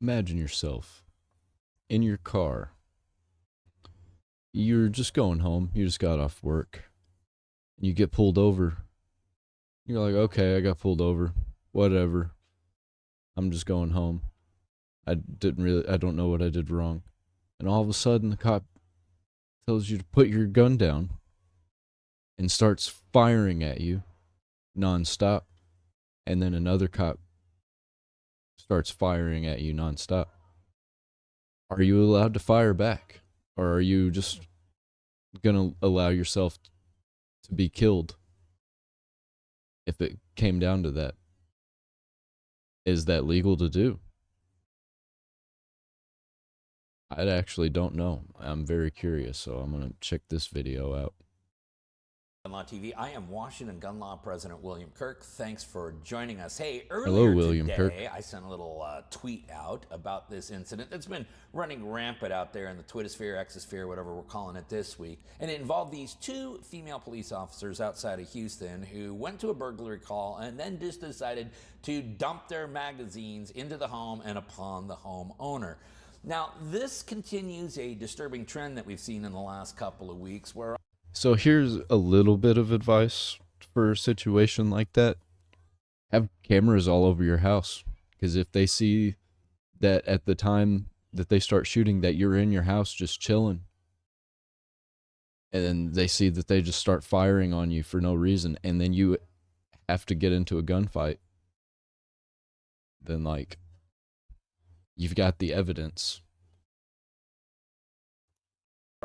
Imagine yourself in your car. You're just going home. You just got off work. You get pulled over. You're like, okay, I got pulled over. Whatever. I'm just going home. I don't know what I did wrong. And all of a sudden, the cop tells you to put your gun down and starts firing at you nonstop. And then another cop starts firing at you nonstop. Are you allowed to fire back? Or are you just gonna allow yourself to be killed if it came down to that? Is that legal to do? I actually don't know. I'm very curious, so I'm gonna check this video out. Gun Law TV. I am Washington Gun Law President William Kirk. Thanks for joining us. Hey, Hello, earlier William today, Kirk. I sent a little tweet out about this incident that's been running rampant out there in the Twittersphere, Exosphere, whatever we're calling it this week. And it involved these two female police officers outside of Houston who went to a burglary call and then just decided to dump their magazines into the home and upon the homeowner. Now, this continues a disturbing trend that we've seen in the last couple of weeks where So here's a little bit of advice for a situation like that. Have cameras all over your house, because if they see that at the time that they start shooting that you're in your house just chilling, and then they see that they just start firing on you for no reason, and then you have to get into a gunfight, then like you've got the evidence.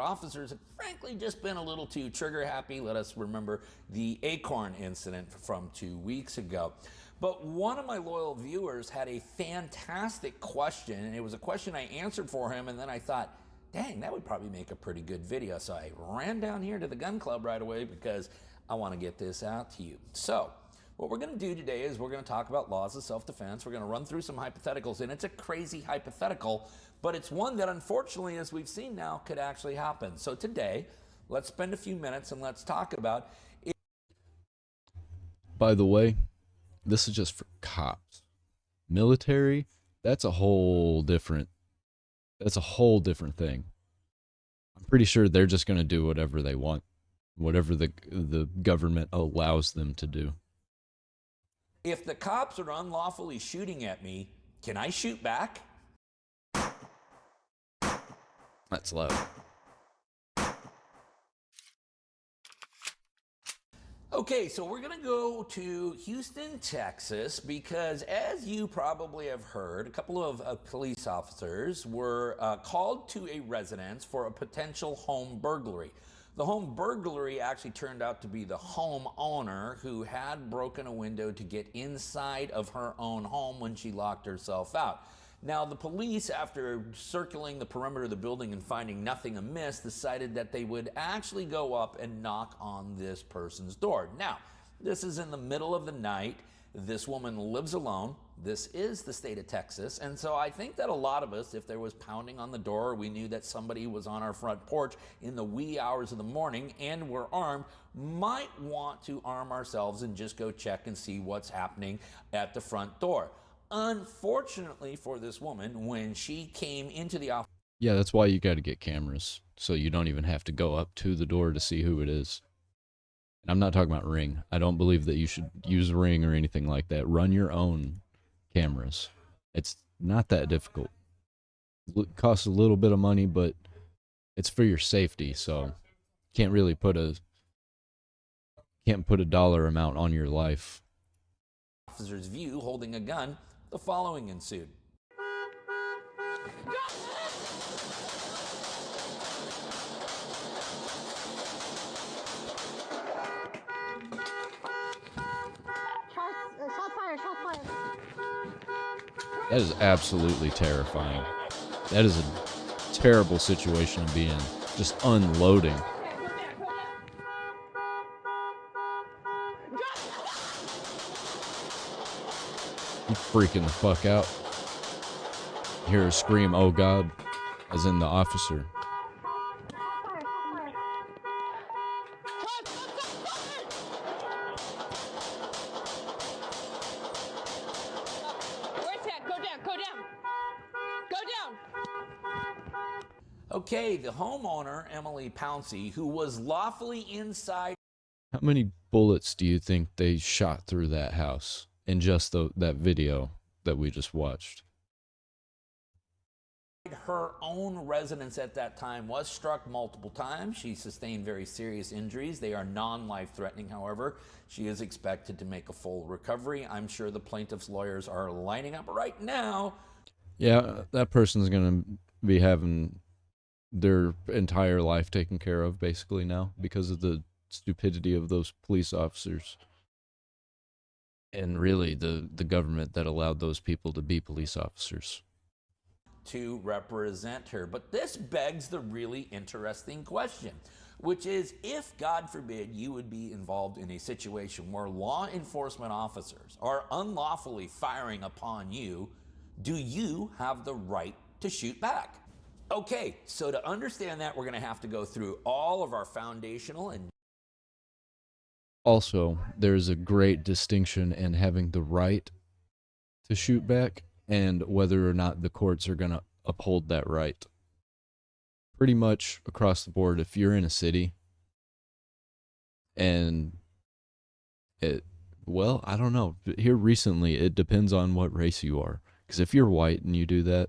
officers have frankly just been a little too trigger happy. Let us remember the Acorn incident from 2 weeks ago. But one of my loyal viewers had a fantastic question, and it was a question I answered for him, and then I thought, dang, that would probably make a pretty good video. So I ran down here to the gun club right away because I want to get this out to you. So what we're going to do today is we're going to talk about laws of self-defense. We're going to run through some hypotheticals, and it's a crazy hypothetical, but it's one that unfortunately, as we've seen now, could actually happen. So today, let's spend a few minutes and let's talk about it. By the way, this is just for cops. Military, that's a whole different thing. I'm pretty sure they're just going to do whatever they want, whatever the government allows them to do. If the cops are unlawfully shooting at me, can I shoot back? That's loud. Okay, so we're going to go to Houston, Texas, because as you probably have heard, a couple of police officers were called to a residence for a potential home burglary. The home burglary actually turned out to be the homeowner who had broken a window to get inside of her own home when she locked herself out. Now, the police, after circling the perimeter of the building and finding nothing amiss, decided that they would actually go up and knock on this person's door. Now, this is in the middle of the night. This woman lives alone. This is the state of Texas. And so I think that a lot of us, if there was pounding on the door, we knew that somebody was on our front porch in the wee hours of the morning and were armed, might want to arm ourselves and just go check and see what's happening at the front door. Unfortunately for this woman, when she came into the office... Yeah, that's why you got to get cameras, so you don't even have to go up to the door to see who it is. And I'm not talking about Ring. I don't believe that you should use Ring or anything like that. Run your own cameras. It's not that difficult. It costs a little bit of money, but it's for your safety, so can't really put a dollar amount on your life. Officer's view holding a gun, the following ensued. That is absolutely terrifying. That is a terrible situation to be in. Just unloading. You freaking the fuck out. You hear her scream, "Oh God," as in the officer. Okay, the homeowner, Emily Pouncey, who was lawfully inside How many bullets do you think they shot through that house in just that video that we just watched? her own residence at that time, was struck multiple times. She sustained very serious injuries. They are non-life threatening, however. She is expected to make a full recovery. I'm sure the plaintiff's lawyers are lining up right now. Yeah, that person's going to be having their entire life taken care of basically now because of the stupidity of those police officers. And really the government that allowed those people to be police officers. To represent her. But this begs the really interesting question, which is, if, God forbid, you would be involved in a situation where law enforcement officers are unlawfully firing upon you, do you have the right to shoot back? Okay, so to understand that, we're going to have to go through all of our foundational and Also, there's a great distinction in having the right to shoot back and whether or not the courts are going to uphold that right. Pretty much across the board, if you're in a city and I don't know. Here recently, it depends on what race you are. Because if you're white and you do that,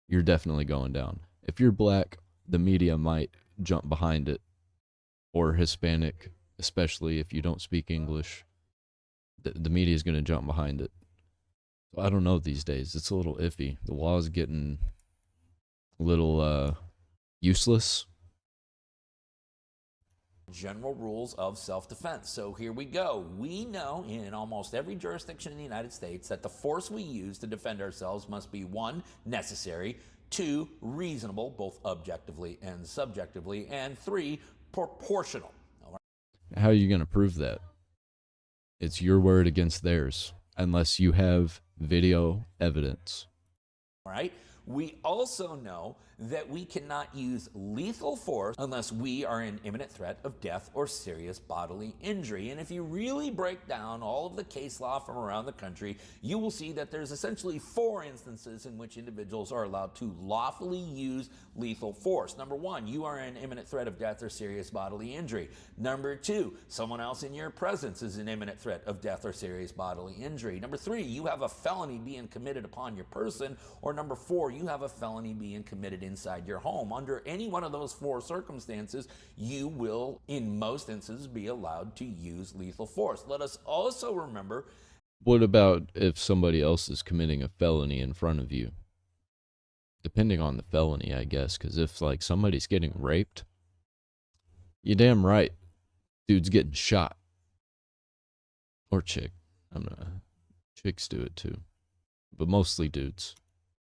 you're definitely going down. If you're black, the media might jump behind it. Or Hispanic, especially if you don't speak English, the media is going to jump behind it. So I don't know these days. It's a little iffy. The law is getting a little useless. general rules of self-defense. So here we go. We know in almost every jurisdiction in the United States that the force we use to defend ourselves must be 1, necessary, 2, reasonable, both objectively and subjectively, and 3, proportional. How are you going to prove that? It's your word against theirs, unless you have video evidence. All right. We also know that we cannot use lethal force unless we are in imminent threat of death or serious bodily injury. And if you really break down all of the case law from around the country, you will see that there's essentially 4 instances in which individuals are allowed to lawfully use lethal force. Number 1, you are in imminent threat of death or serious bodily injury. Number 2, someone else in your presence is in imminent threat of death or serious bodily injury. Number 3, you have a felony being committed upon your person. Or number 4, you have a felony being committed inside your home. Under any one of those 4 circumstances, you will, in most instances, be allowed to use lethal force. Let us also remember. What about if somebody else is committing a felony in front of you? Depending on the felony, I guess, because if like somebody's getting raped, you're damn right, dude's getting shot. Or chick. Chicks do it too, but mostly dudes.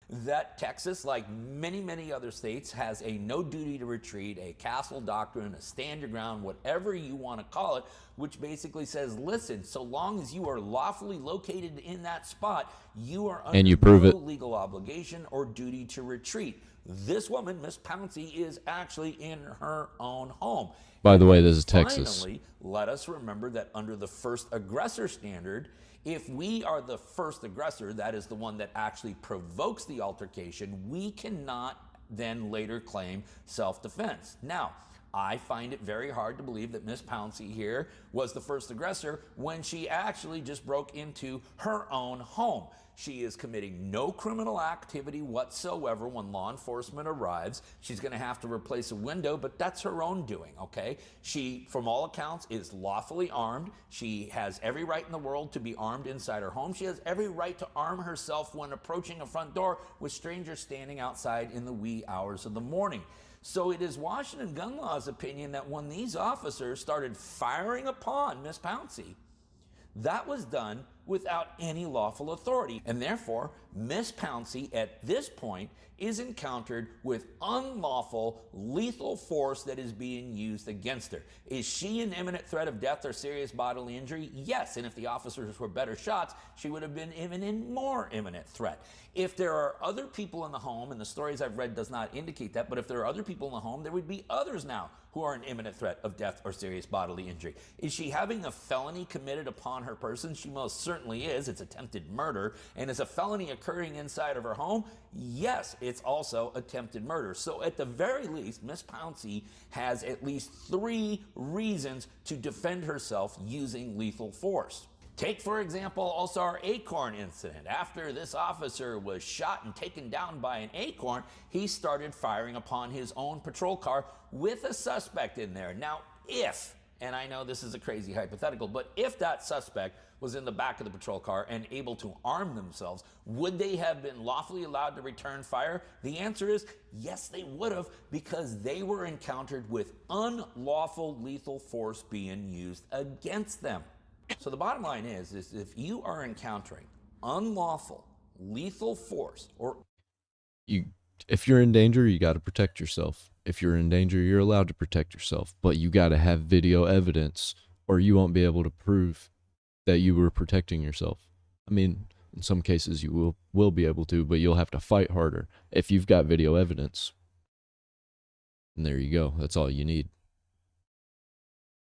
That Texas, like many, many other states, has a no duty to retreat, a castle doctrine, a stand your ground, whatever you want to call it, which basically says, listen, so long as you are lawfully located in that spot, you are under no legal obligation or duty to retreat. This woman, Miss Pouncey, is actually in her own home. By the way, this is Texas. Finally, let us remember that under the first aggressor standard, if we are the first aggressor, that is the one that actually provokes the altercation, we cannot then later claim self-defense. Now, I find it very hard to believe that Miss Pouncey here was the first aggressor when she actually just broke into her own home. She is committing no criminal activity whatsoever when law enforcement arrives. She's going to have to replace a window, but that's her own doing, okay? She, from all accounts, is lawfully armed. She has every right in the world to be armed inside her home. She has every right to arm herself when approaching a front door with strangers standing outside in the wee hours of the morning. So it is Washington gun law's opinion that when these officers started firing upon Miss Pouncey, that was done without any lawful authority. And therefore, Miss Pouncey at this point is encountered with unlawful, lethal force that is being used against her. Is she in imminent threat of death or serious bodily injury? Yes, and if the officers were better shots, she would have been even in more imminent threat. If there are other people in the home, and the stories I've read does not indicate that, but if there are other people in the home, there would be others now who are in imminent threat of death or serious bodily injury. Is she having a felony committed upon her person? She most certainly certainly is. It's attempted murder. And is a felony occurring inside of her home? Yes, it's also attempted murder. So at the very least, Miss Pouncey has at least 3 reasons to defend herself using lethal force. Take, for example, also our acorn incident. After this officer was shot and taken down by an acorn, he started firing upon his own patrol car with a suspect in there. Now, if, and I know this is a crazy hypothetical, but if that suspect was in the back of the patrol car and able to arm themselves, would they have been lawfully allowed to return fire? The answer is yes, they would have, because they were encountered with unlawful lethal force being used against them. So the bottom line is if you are encountering unlawful lethal force, or if you're in danger, you got to protect yourself. If you're in danger, you're allowed to protect yourself, but you got to have video evidence or you won't be able to prove that you were protecting yourself. I mean, in some cases you will be able to, but you'll have to fight harder if you've got video evidence. And there you go. That's all you need.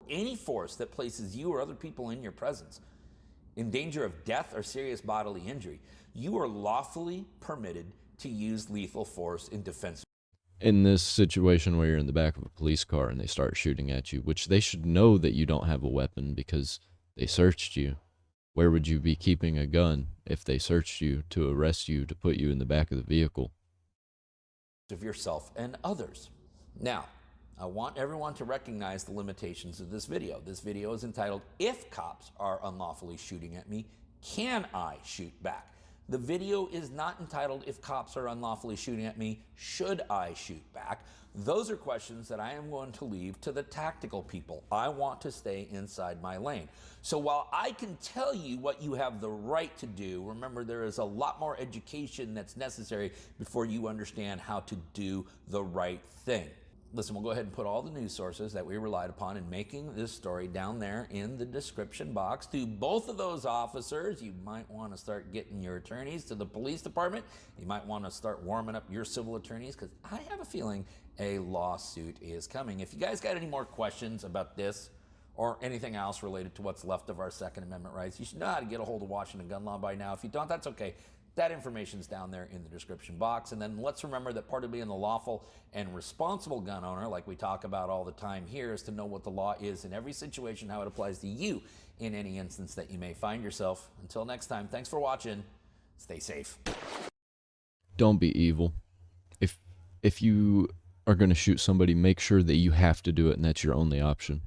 any force that places you or other people in your presence in danger of death or serious bodily injury, you are lawfully permitted to use lethal force in defense. In this situation where you're in the back of a police car and they start shooting at you, which they should know that you don't have a weapon because they searched you. Where would you be keeping a gun if they searched you to arrest you, to put you in the back of the vehicle? Of yourself and others. Now, I want everyone to recognize the limitations of this video. This video is entitled, "If Cops Are Unlawfully Shooting at Me, Can I Shoot Back?" The video is not entitled, "If Cops Are Unlawfully Shooting at Me, Should I Shoot Back?" Those are questions that I am going to leave to the tactical people. I want to stay inside my lane. So while I can tell you what you have the right to do, remember there is a lot more education that's necessary before you understand how to do the right thing. Listen, we'll go ahead and put all the news sources that we relied upon in making this story down there in the description box. To both of those officers, you might want to start getting your attorneys. To the police department, you might want to start warming up your civil attorneys, because I have a feeling a lawsuit is coming. If you guys got any more questions about this or anything else related to what's left of our Second Amendment rights, you should know how to get a hold of Washington Gun Law by now. If you don't, that's okay. That information's down there in the description box. And then let's remember that part of being the lawful and responsible gun owner, like we talk about all the time here, is to know what the law is in every situation, how it applies to you in any instance that you may find yourself. Until next time, thanks for watching. Stay safe. Don't be evil. If you are going to shoot somebody, make sure that you have to do it and that's your only option.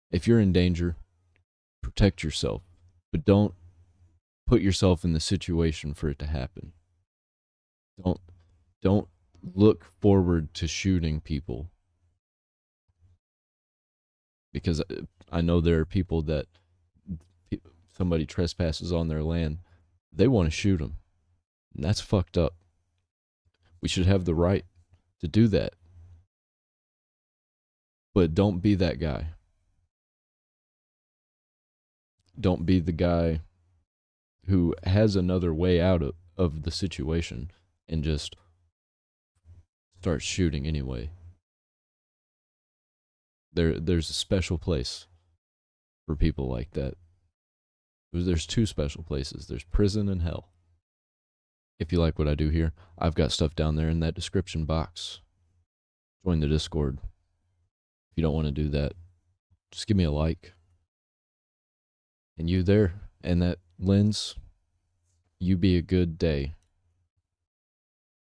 If you're in danger, protect yourself, but don't put yourself in the situation for it to happen. Don't look forward to shooting people, because I know there are people that somebody trespasses on their land, they want to shoot them, and that's fucked up. We should have the right to do that, but don't be that guy. Don't be the guy who has another way out of the situation and just starts shooting anyway. There's a special place for people like that. There's 2 special places. There's prison and hell. If you like what I do here, I've got stuff down there in that description box. Join the Discord. If you don't want to do that, just give me a like. And you there, and that lens, you be a good day.